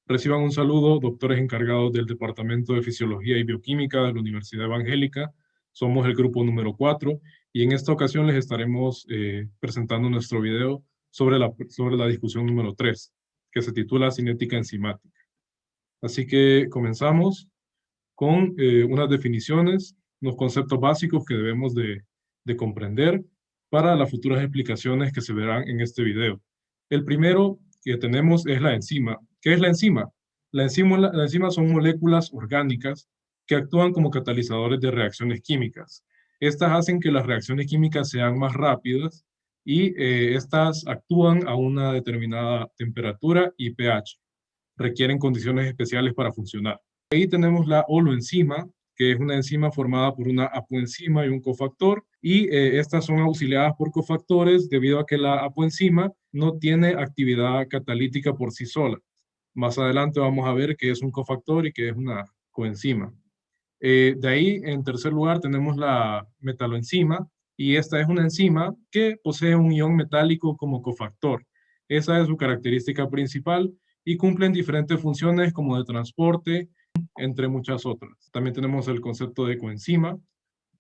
Reciban un saludo, doctores encargados del Departamento de Fisiología y Bioquímica de la Universidad Evangélica. Somos el grupo número 4 y en esta ocasión les estaremos presentando nuestro video sobre la discusión número 3, que se titula Cinética enzimática. Así que comenzamos con unas definiciones, unos conceptos básicos que debemos de comprender para las futuras explicaciones que se verán en este video. El primero que tenemos es la enzima. ¿Qué es la enzima? La enzima son moléculas orgánicas que actúan como catalizadores de reacciones químicas. Estas hacen que las reacciones químicas sean más rápidas y estas actúan a una determinada temperatura y pH. Requieren condiciones especiales para funcionar. Ahí tenemos la holoenzima, que es una enzima formada por una apoenzima y un cofactor, y estas son auxiliadas por cofactores debido a que la apoenzima no tiene actividad catalítica por sí sola. Más adelante vamos a ver qué es un cofactor y qué es una coenzima. De ahí, en tercer lugar, tenemos la metaloenzima, y esta es una enzima que posee un ion metálico como cofactor. Esa es su característica principal y cumplen diferentes funciones como de transporte, entre muchas otras. También tenemos el concepto de coenzima,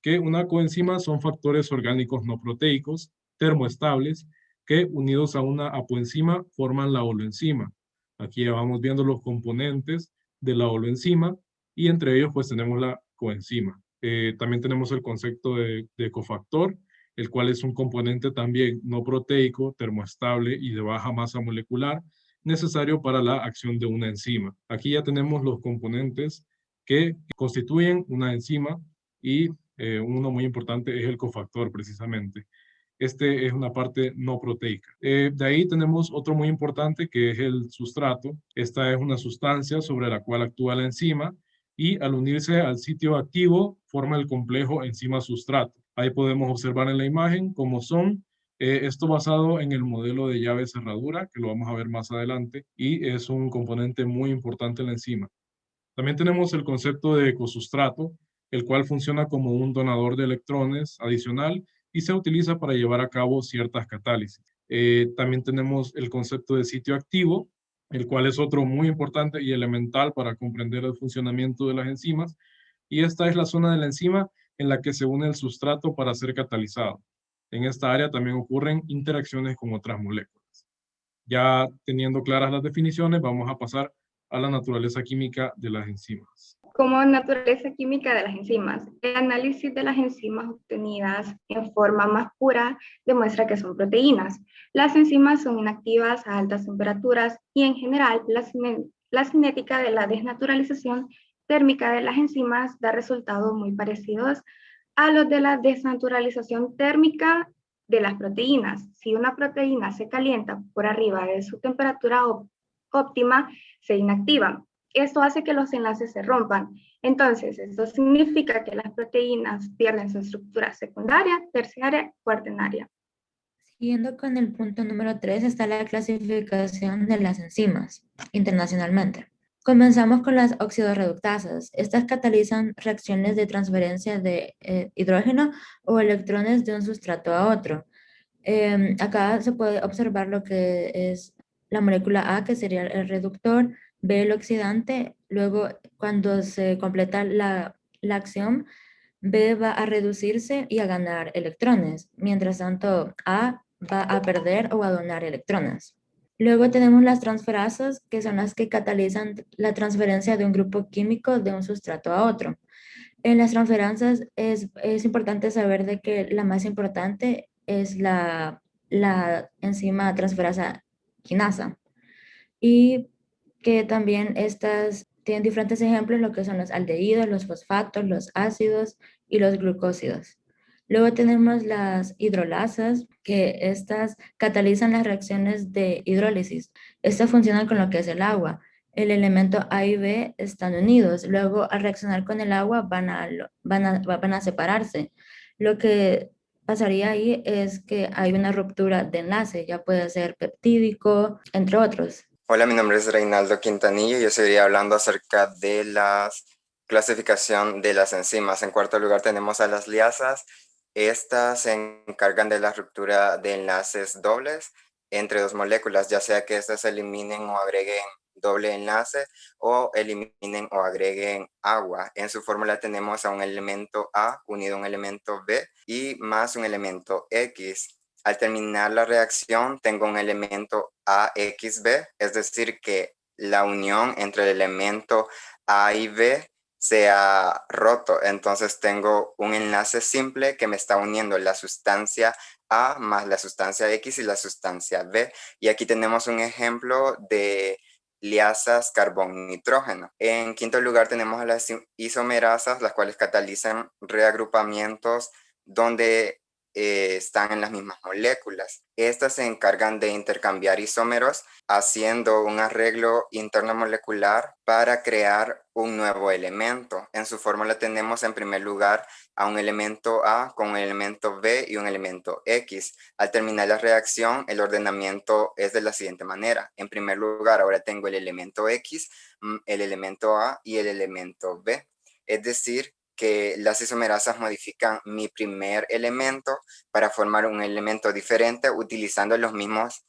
que una coenzima son factores orgánicos no proteicos termoestables que unidos a una apoenzima forman la holoenzima. Aquí ya vamos viendo los componentes de la holoenzima y entre ellos pues tenemos la coenzima. También tenemos el concepto de cofactor, el cual es un componente también no proteico, termoestable y de baja masa molecular, necesario para la acción de una enzima. Aquí ya tenemos los componentes que constituyen una enzima y uno muy importante es el cofactor precisamente. Este es una parte no proteica. De ahí tenemos otro muy importante que es el sustrato. Esta es una sustancia sobre la cual actúa la enzima y al unirse al sitio activo forma el complejo enzima-sustrato. Ahí podemos observar en la imagen cómo son. Esto basado en el modelo de llave cerradura, que lo vamos a ver más adelante, y es un componente muy importante en la enzima. También tenemos el concepto de ecosustrato, el cual funciona como un donador de electrones adicional y se utiliza para llevar a cabo ciertas catálisis. También tenemos el concepto de sitio activo, el cual es otro muy importante y elemental para comprender el funcionamiento de las enzimas, y esta es la zona de la enzima en la que se une el sustrato para ser catalizado. En esta área también ocurren interacciones con otras moléculas. Ya teniendo claras las definiciones, vamos a pasar a la naturaleza química de las enzimas. Como naturaleza química de las enzimas, el análisis de las enzimas obtenidas en forma más pura demuestra que son proteínas. Las enzimas son inactivas a altas temperaturas y en general la cinética de la desnaturalización térmica de las enzimas da resultados muy parecidos a los de la desnaturalización térmica de las proteínas. Si una proteína se calienta por arriba de su temperatura óptima, se inactiva. Esto hace que los enlaces se rompan. Entonces, esto significa que las proteínas pierden su estructura secundaria, terciaria, cuaternaria. Siguiendo con el punto número 3 está la clasificación de las enzimas internacionalmente. Comenzamos con las oxidorreductasas. Estas catalizan reacciones de transferencia de hidrógeno o electrones de un sustrato a otro. Acá se puede observar lo que es la molécula A, que sería el reductor, B el oxidante, luego cuando se completa la acción, B va a reducirse y a ganar electrones, mientras tanto A va a perder o a donar electrones. Luego tenemos las transferasas, que son las que catalizan la transferencia de un grupo químico de un sustrato a otro. En las transferencias es importante saber de que la más importante es la enzima transferasa quinasa y que también estas tienen diferentes ejemplos, lo que son los aldehídos, los fosfatos, los ácidos y los glucósidos. Luego tenemos las hidrolasas, que estas catalizan las reacciones de hidrólisis. Estas funcionan con lo que es el agua. El elemento A y B están unidos. Luego, al reaccionar con el agua, van a separarse. Lo que pasaría ahí es que hay una ruptura de enlace, ya puede ser peptídico, entre otros. Hola, mi nombre es Reinaldo Quintanilla y yo seguiría hablando acerca de la clasificación de las enzimas. En cuarto lugar tenemos a las liasas. Estas se encargan de la ruptura de enlaces dobles entre dos moléculas, ya sea que éstas eliminen o agreguen doble enlace o eliminen o agreguen agua. En su fórmula tenemos a un elemento A unido a un elemento B y más un elemento X. Al terminar la reacción tengo un elemento AXB, es decir que la unión entre el elemento A y B se ha roto. Entonces tengo un enlace simple que me está uniendo la sustancia A más la sustancia X y la sustancia B. Y aquí tenemos un ejemplo de liasas carbón-nitrógeno. En quinto lugar tenemos a las isomerasas, las cuales catalizan reagrupamientos donde están en las mismas moléculas. Estas se encargan de intercambiar isómeros haciendo un arreglo interno-molecular para crear un nuevo elemento. En su fórmula tenemos en primer lugar a un elemento A con un elemento B y un elemento X. Al terminar la reacción, el ordenamiento es de la siguiente manera. En primer lugar, ahora tengo el elemento X, el elemento A y el elemento B. Es decir, que las isomerasas modifican mi primer elemento para formar un elemento diferente utilizando los mismos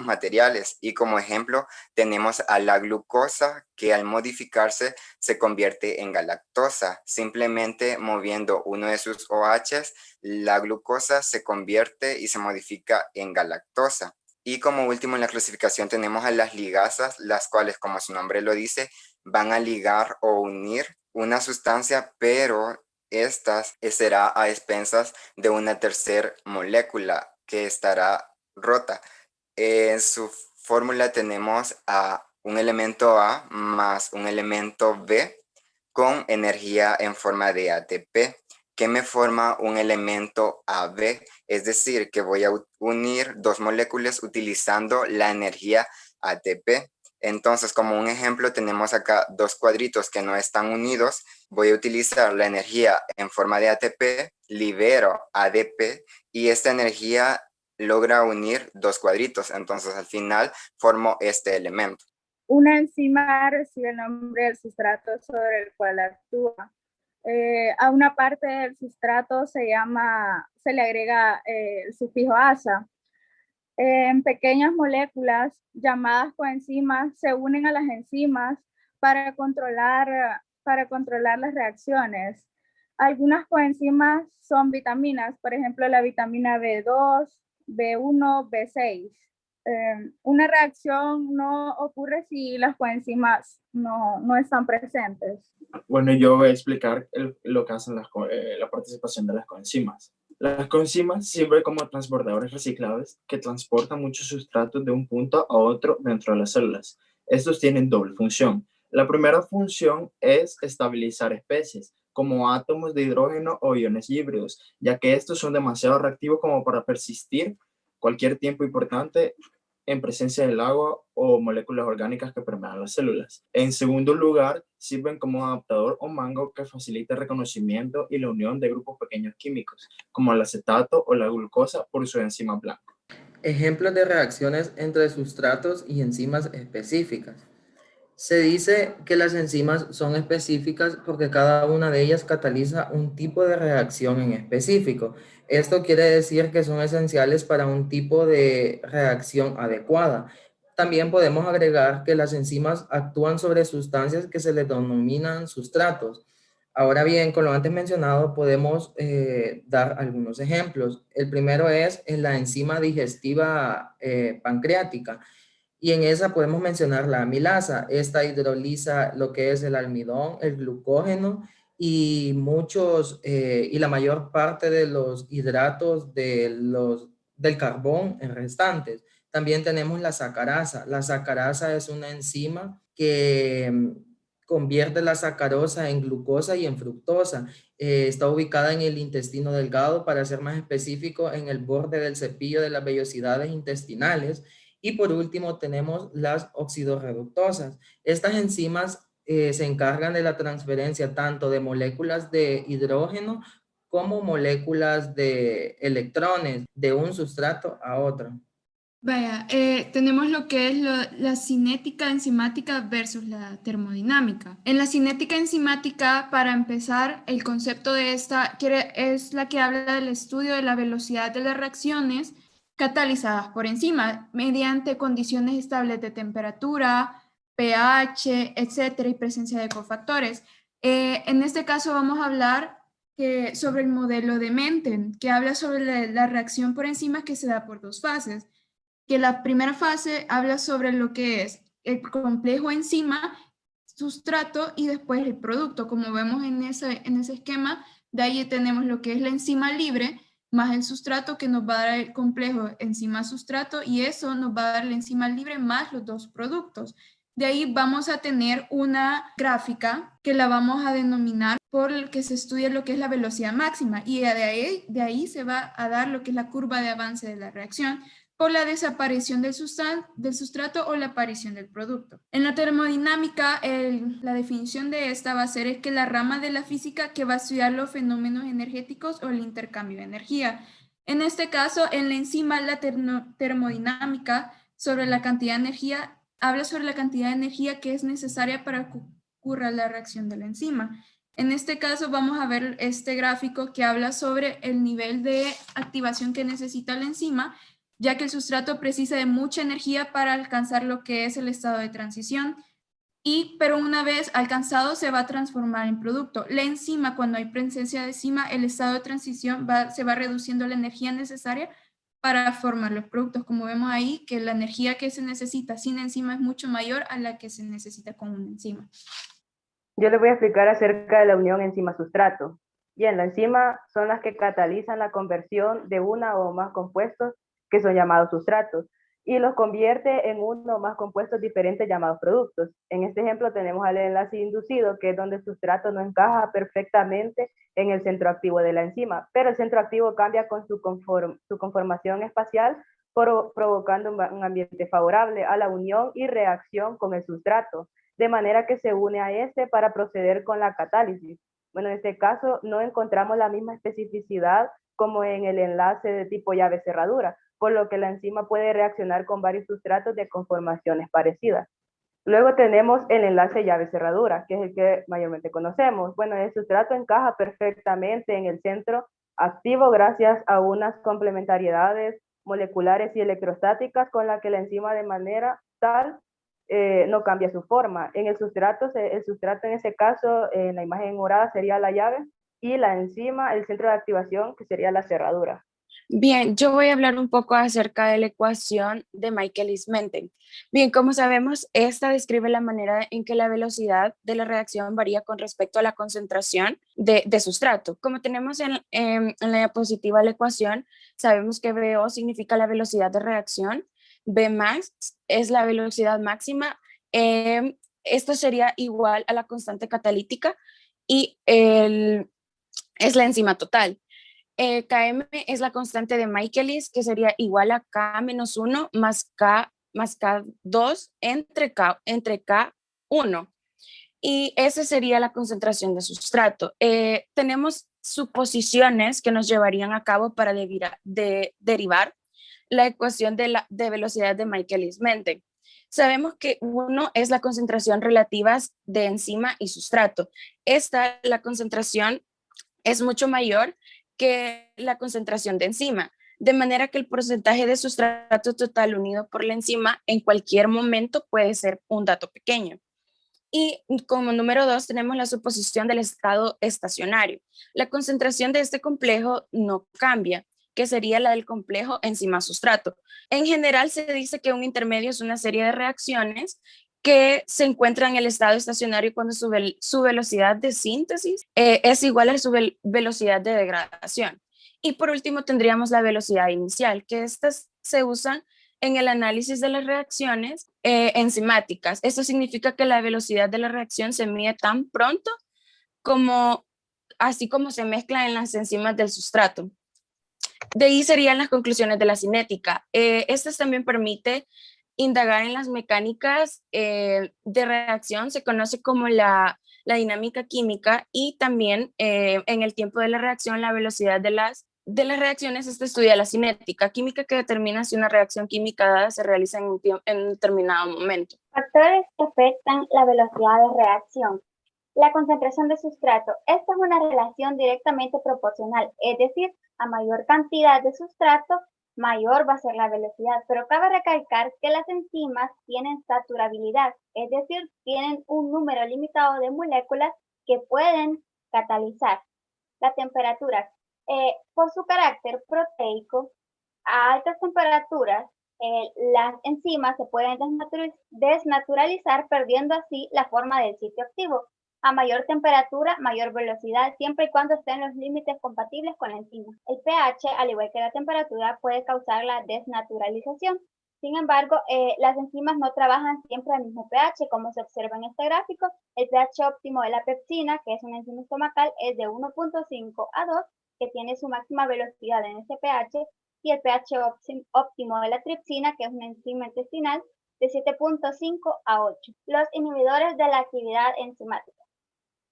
materiales. Y como ejemplo tenemos a la glucosa, que al modificarse se convierte en galactosa. Simplemente moviendo uno de sus OHs, la glucosa se convierte y se modifica en galactosa. Y como último en la clasificación tenemos a las ligasas, las cuales, como su nombre lo dice, van a ligar o unir una sustancia, pero estas será a expensas de una tercera molécula que estará rota. En su fórmula tenemos a un elemento A más un elemento B con energía en forma de ATP, que me forma un elemento AB, es decir, que voy a unir dos moléculas utilizando la energía ATP. Entonces, como un ejemplo, tenemos acá dos cuadritos que no están unidos. Voy a utilizar la energía en forma de ATP, libero ADP y esta energía logra unir dos cuadritos. Entonces, al final, formo este elemento. Una enzima recibe el nombre del sustrato sobre el cual actúa. A una parte del sustrato se le agrega el sufijo asa. En pequeñas moléculas llamadas coenzimas se unen a las enzimas para controlar las reacciones. Algunas coenzimas son vitaminas, por ejemplo la vitamina B2, B1, B6. Una reacción no ocurre si las coenzimas no están presentes. Bueno, yo voy a explicar lo que hacen la participación de las coenzimas. Las coenzimas sirven como transportadores reciclables que transportan muchos sustratos de un punto a otro dentro de las células. Estos tienen doble función. La primera función es estabilizar especies, como átomos de hidrógeno o iones híbridos, ya que estos son demasiado reactivos como para persistir cualquier tiempo importante en presencia del agua o moléculas orgánicas que permean las células. En segundo lugar, sirven como adaptador o mango que facilita el reconocimiento y la unión de grupos pequeños químicos, como el acetato o la glucosa por su enzima blanca. Ejemplos de reacciones entre sustratos y enzimas específicas. Se dice que las enzimas son específicas porque cada una de ellas cataliza un tipo de reacción en específico. Esto quiere decir que son esenciales para un tipo de reacción adecuada. También podemos agregar que las enzimas actúan sobre sustancias que se les denominan sustratos. Ahora bien, con lo antes mencionado, podemos dar algunos ejemplos. El primero es la enzima digestiva pancreática. Y en esa podemos mencionar la amilasa. Esta hidroliza lo que es el almidón, el glucógeno y la mayor parte de los hidratos del carbón restantes. También tenemos la sacarasa. La sacarasa es una enzima que convierte la sacarosa en glucosa y en fructosa. Está ubicada en el intestino delgado, para ser más específico, en el borde del cepillo de las vellosidades intestinales. Y por último tenemos las oxidorreductasas. Estas enzimas se encargan de la transferencia tanto de moléculas de hidrógeno como moléculas de electrones de un sustrato a otro. Vaya, tenemos lo que es la cinética enzimática versus la termodinámica. En la cinética enzimática, para empezar, el concepto de esta es la que habla del estudio de la velocidad de las reacciones catalizadas por enzimas mediante condiciones estables de temperatura, pH, etcétera, y presencia de cofactores. En este caso vamos a hablar sobre el modelo de Menten, que habla sobre la reacción por enzimas que se da por dos fases. Que la primera fase habla sobre lo que es el complejo enzima, sustrato y después el producto. Como vemos en ese esquema, de ahí tenemos lo que es la enzima libre más el sustrato, que nos va a dar el complejo enzima-sustrato, y eso nos va a dar la enzima libre más los dos productos. De ahí vamos a tener una gráfica que la vamos a denominar por el que se estudia lo que es la velocidad máxima, y de ahí se va a dar lo que es la curva de avance de la reacción, por la desaparición del sustrato o la aparición del producto. En la termodinámica, la definición de esta va a ser que la rama de la física que va a estudiar los fenómenos energéticos o el intercambio de energía. En este caso, en la enzima, la termodinámica sobre la cantidad de energía, habla sobre la cantidad de energía que es necesaria para que ocurra la reacción de la enzima. En este caso vamos a ver este gráfico que habla sobre el nivel de activación que necesita la enzima, ya que el sustrato precisa de mucha energía para alcanzar lo que es el estado de transición, pero una vez alcanzado se va a transformar en producto. La enzima, cuando hay presencia de enzima, el estado de transición se va reduciendo la energía necesaria para formar los productos. Como vemos ahí, que la energía que se necesita sin enzima es mucho mayor a la que se necesita con una enzima. Yo les voy a explicar acerca de la unión enzima-sustrato. Bien, la enzima son las que catalizan la conversión de una o más compuestos que son llamados sustratos y los convierte en uno o más compuestos diferentes llamados productos. En este ejemplo tenemos al enlace inducido, que es donde el sustrato no encaja perfectamente en el centro activo de la enzima, pero el centro activo cambia con su conformación espacial, provocando un ambiente favorable a la unión y reacción con el sustrato, de manera que se une a este para proceder con la catálisis. Bueno, en este caso no encontramos la misma especificidad como en el enlace de tipo llave-cerradura, por lo que la enzima puede reaccionar con varios sustratos de conformaciones parecidas. Luego tenemos el enlace llave-cerradura, que es el que mayormente conocemos. Bueno, el sustrato encaja perfectamente en el centro activo gracias a unas complementariedades moleculares y electrostáticas con la que la enzima de manera tal no cambia su forma. En el sustrato en ese caso, en la imagen morada sería la llave y la enzima, el centro de activación, que sería la cerradura. Bien, yo voy a hablar un poco acerca de la ecuación de Michaelis-Menten. Bien, como sabemos, esta describe la manera en que la velocidad de la reacción varía con respecto a la concentración de sustrato. Como tenemos en la diapositiva la ecuación, sabemos que VO significa la velocidad de reacción, V max es la velocidad máxima, esto sería igual a la constante catalítica y es la enzima total. Km es la constante de Michaelis, que sería igual a K-1 más K2 entre K1. Y esa sería la concentración de sustrato. Tenemos suposiciones que nos llevarían a cabo para derivar la ecuación de velocidad de Michaelis-Menten. Sabemos que 1 es la concentración relativa de enzima y sustrato. La concentración es mucho mayor que la concentración de enzima, de manera que el porcentaje de sustrato total unido por la enzima en cualquier momento puede ser un dato pequeño. Y como número 2 tenemos la suposición del estado estacionario. La concentración de este complejo no cambia, que sería la del complejo enzima-sustrato. En general se dice que un intermedio es una serie de reacciones que se encuentran en el estado estacionario cuando su velocidad de síntesis es igual a su velocidad de degradación. Y por último tendríamos la velocidad inicial, que estas se usan en el análisis de las reacciones enzimáticas. Esto significa que la velocidad de la reacción se mide tan pronto así como se mezcla en las enzimas del sustrato. De ahí serían las conclusiones de la cinética. Estas también permite indagar en las mecánicas de reacción, se conoce como la dinámica química, y también en el tiempo de la reacción, la velocidad de las reacciones. Esto estudia la cinética química, que determina si una reacción química dada se realiza en un determinado momento. Factores que afectan la velocidad de reacción. La concentración de sustrato. Esta es una relación directamente proporcional, es decir, a mayor cantidad de sustrato, mayor va a ser la velocidad. Pero cabe recalcar que las enzimas tienen saturabilidad, es decir, tienen un número limitado de moléculas que pueden catalizar. La temperatura, por su carácter proteico, a altas temperaturas, las enzimas se pueden desnaturalizar, perdiendo así la forma del sitio activo. A mayor temperatura, mayor velocidad, siempre y cuando estén los límites compatibles con la enzima. El pH, al igual que la temperatura, puede causar la desnaturalización. Sin embargo, las enzimas no trabajan siempre al mismo pH, como se observa en este gráfico. El pH óptimo de la pepsina, que es una enzima estomacal, es de 1.5 a 2, que tiene su máxima velocidad en ese pH, y el pH óptimo de la tripsina, que es una enzima intestinal, de 7.5 a 8. Los inhibidores de la actividad enzimática.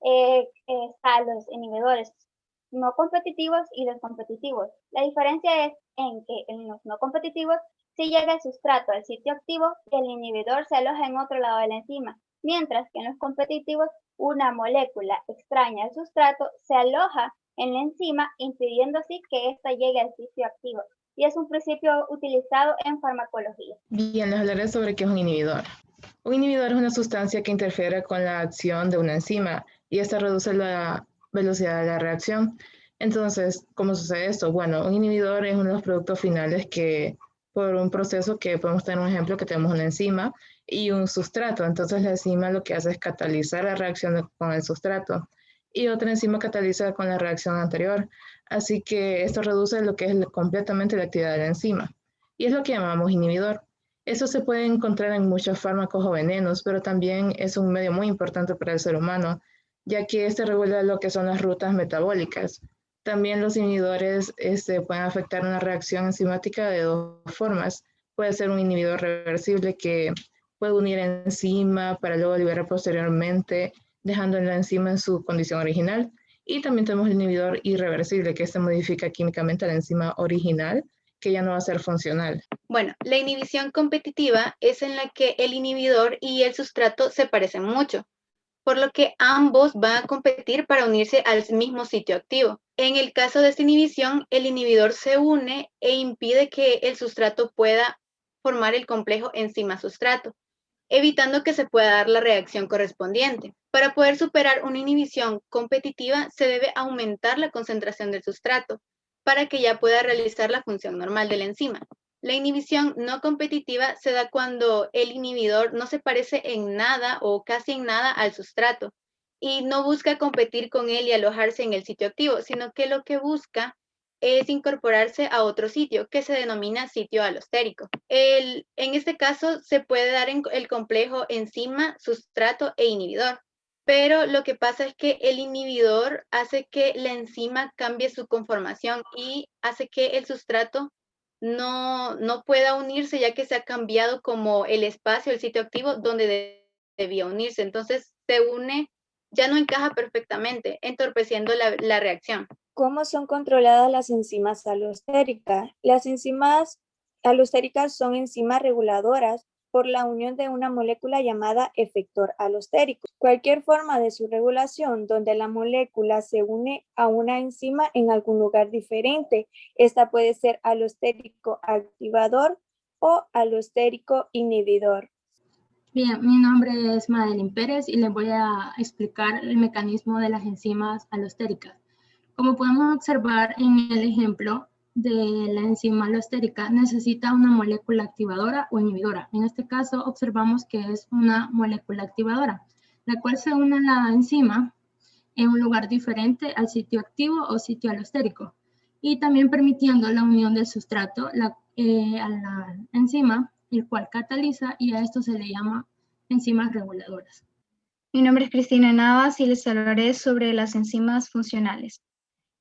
Están los inhibidores no competitivos y los competitivos. La diferencia es en que en los no competitivos, si llega el sustrato al sitio activo, el inhibidor se aloja en otro lado de la enzima, mientras que en los competitivos, una molécula extraña al sustrato se aloja en la enzima, impidiendo así que ésta llegue al sitio activo. Y es un principio utilizado en farmacología. Bien, les hablaré sobre qué es un inhibidor. Un inhibidor es una sustancia que interfiere con la acción de una enzima y esta reduce la velocidad de la reacción. Entonces, ¿cómo sucede esto? Bueno, un inhibidor es uno de los productos finales que, por un proceso que podemos tener un ejemplo que tenemos una enzima y un sustrato. Entonces, la enzima lo que hace es catalizar la reacción con el sustrato y otra enzima cataliza con la reacción anterior. Así que esto reduce lo que es completamente la actividad de la enzima y es lo que llamamos inhibidor. Eso se puede encontrar en muchos fármacos o venenos, pero también es un medio muy importante para el ser humano, ya que este regula lo que son las rutas metabólicas. También los inhibidores pueden afectar una reacción enzimática de dos formas. Puede ser un inhibidor reversible que puede unir enzima para luego liberar posteriormente, dejando la enzima en su condición original. Y también tenemos el inhibidor irreversible, que modifica químicamente la enzima original, que ya no va a ser funcional. Bueno, la inhibición competitiva es en la que el inhibidor y el sustrato se parecen mucho, por lo que ambos van a competir para unirse al mismo sitio activo. En el caso de esta inhibición, el inhibidor se une e impide que el sustrato pueda formar el complejo enzima-sustrato, evitando que se pueda dar la reacción correspondiente. Para poder superar una inhibición competitiva, se debe aumentar la concentración del sustrato para que ya pueda realizar la función normal de la enzima. La inhibición no competitiva se da cuando el inhibidor no se parece en nada o casi en nada al sustrato y no busca competir con él y alojarse en el sitio activo, sino que lo que busca es incorporarse a otro sitio que se denomina sitio alostérico. En este caso se puede dar el complejo enzima, sustrato e inhibidor. Pero lo que pasa es que el inhibidor hace que la enzima cambie su conformación y hace que el sustrato no pueda unirse, ya que se ha cambiado como el espacio, el sitio activo donde debía unirse. Entonces se une, ya no encaja perfectamente, entorpeciendo la reacción. ¿Cómo son controladas las enzimas alostéricas? Las enzimas alostéricas son enzimas reguladoras por la unión de una molécula llamada efector alostérico. Cualquier forma de su regulación donde la molécula se une a una enzima en algún lugar diferente. Esta puede ser alostérico activador o alostérico inhibidor. Bien, mi nombre es Madeline Pérez y les voy a explicar el mecanismo de las enzimas alostéricas. Como podemos observar en el ejemplo de la enzima alostérica, necesita una molécula activadora o inhibidora. En este caso observamos que es una molécula activadora, la cual se une a la enzima en un lugar diferente al sitio activo o sitio alostérico, y también permitiendo la unión del sustrato a la enzima, el cual cataliza, y a esto se le llama enzimas reguladoras. Mi nombre es Cristina Navas y les hablaré sobre las enzimas funcionales.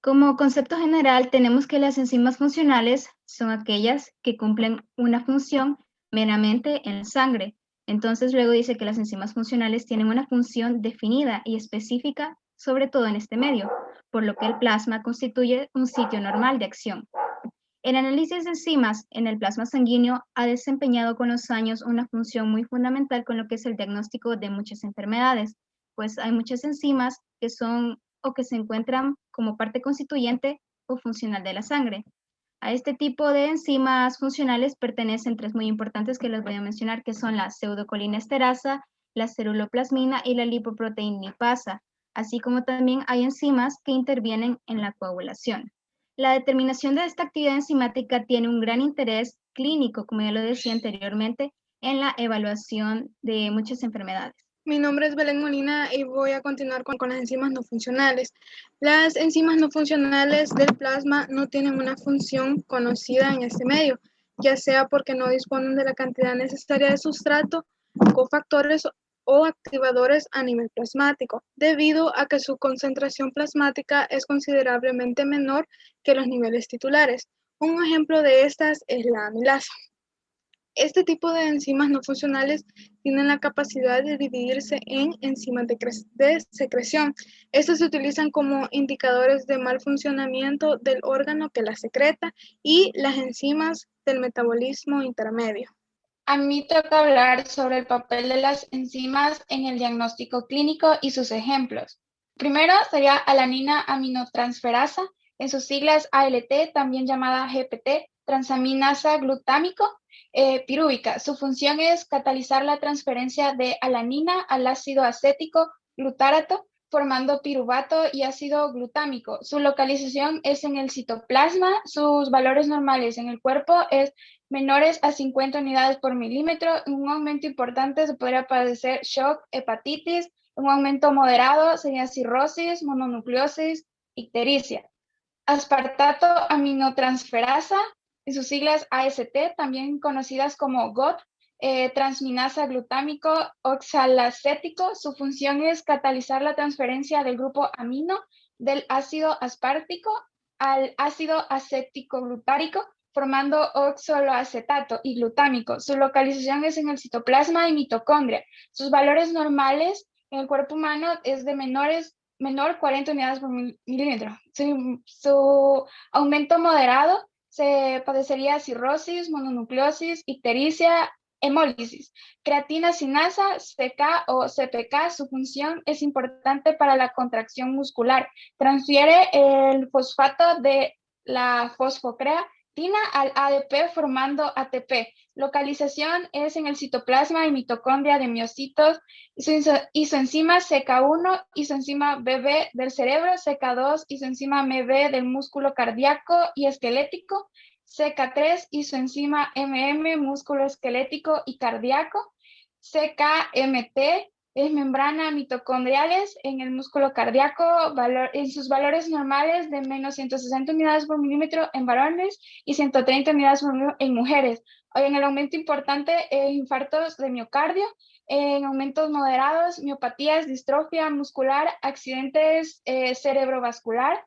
Como concepto general, tenemos que las enzimas funcionales son aquellas que cumplen una función meramente en la sangre. Entonces, luego dice que las enzimas funcionales tienen una función definida y específica, sobre todo en este medio, por lo que el plasma constituye un sitio normal de acción. El análisis de enzimas en el plasma sanguíneo ha desempeñado con los años una función muy fundamental con lo que es el diagnóstico de muchas enfermedades, pues hay muchas enzimas que son o que se encuentran como parte constituyente o funcional de la sangre. A este tipo de enzimas funcionales pertenecen tres muy importantes que les voy a mencionar, que son la pseudocolinesteasa, la ceruloplasmina y la lipoproteinipasa, así como también hay enzimas que intervienen en la coagulación. La determinación de esta actividad enzimática tiene un gran interés clínico, como ya lo decía anteriormente, en la evaluación de muchas enfermedades. Mi nombre es Belén Molina y voy a continuar con las enzimas no funcionales. Las enzimas no funcionales del plasma no tienen una función conocida en este medio, ya sea porque no disponen de la cantidad necesaria de sustrato, cofactores o activadores a nivel plasmático, debido a que su concentración plasmática es considerablemente menor que los niveles titulares. Un ejemplo de estas es la amilasa. Este tipo de enzimas no funcionales tienen la capacidad de dividirse en enzimas de secreción. Estos se utilizan como indicadores de mal funcionamiento del órgano que las secreta y las enzimas del metabolismo intermedio. A mí toca hablar sobre el papel de las enzimas en el diagnóstico clínico y sus ejemplos. Primero sería alanina aminotransferasa, en sus siglas ALT, también llamada GPT, transaminasa glutámico, pirúvica. Su función es catalizar la transferencia de alanina al ácido acético glutarato, formando piruvato y ácido glutámico. Su localización es en el citoplasma. Sus valores normales en el cuerpo es menores a 50 unidades por milímetro. En un aumento importante se podría padecer shock, hepatitis. Un aumento moderado sería cirrosis, mononucleosis, ictericia. Aspartato aminotransferasa, en sus siglas AST, también conocidas como GOT, transminasa glutámico oxalacético. Su función es catalizar la transferencia del grupo amino del ácido aspartico al ácido acético glutárico, formando oxaloacetato y glutámico. Su localización es en el citoplasma y mitocondria. Sus valores normales en el cuerpo humano es de menor 40 unidades por milímetro. Su aumento moderado se padecería cirrosis, mononucleosis, ictericia, hemólisis. Creatina sinasa, CK o CPK, su función es importante para la contracción muscular. Transfiere el fosfato de la fosfocreatina al ADP formando ATP. Localización es en el citoplasma y mitocondria de miocitos. Isoenzima CK1, isoenzima BB del cerebro, CK2, isoenzima MB del músculo cardíaco y esquelético, CK3, isoenzima MM, músculo esquelético y cardíaco, CKMT, es membrana mitocondriales en el músculo cardíaco, en sus valores normales de menos 160 unidades por milímetro en varones y 130 unidades por milímetro en mujeres. En el aumento importante, infartos de miocardio, en aumentos moderados, miopatías, distrofia muscular, accidentes cerebrovascular,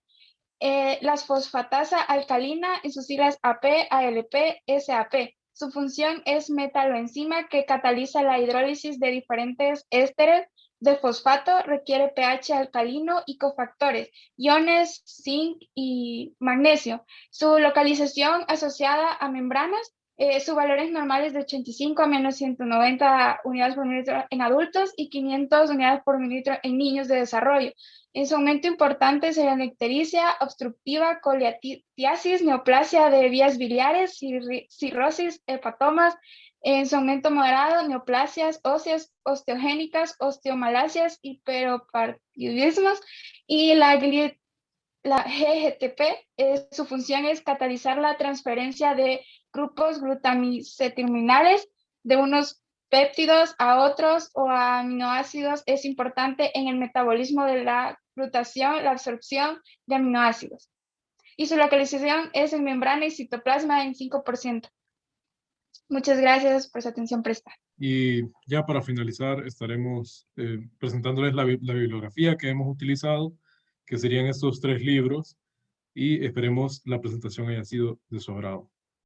las fosfatasa alcalina, en sus siglas AP, ALP, SAP. Su función es metaloenzima que cataliza la hidrólisis de diferentes ésteres de fosfato, requiere pH alcalino y cofactores, iones, zinc y magnesio. Su localización asociada a membranas, sus valores normales de 85 a menos 190 unidades por mililitro en adultos y 500 unidades por mililitro en niños de desarrollo. En su aumento importante sería la ictericia, obstructiva, coliatiasis, neoplasia de vías biliares, cirrosis, hepatomas. En su aumento moderado, neoplasias óseas, osteogénicas, osteomalasias, hiperoparatidismos. Y la GGTP, su función es catalizar la transferencia de grupos glutamiceterminales de unos péptidos a otros o a aminoácidos. Es importante en el metabolismo de la glutación, la absorción de aminoácidos. Y su localización es en membrana y citoplasma en 5%. Muchas gracias por su atención prestada. Y ya para finalizar estaremos presentándoles la bibliografía que hemos utilizado, que serían estos 3 libros, y esperemos la presentación haya sido de su agrado.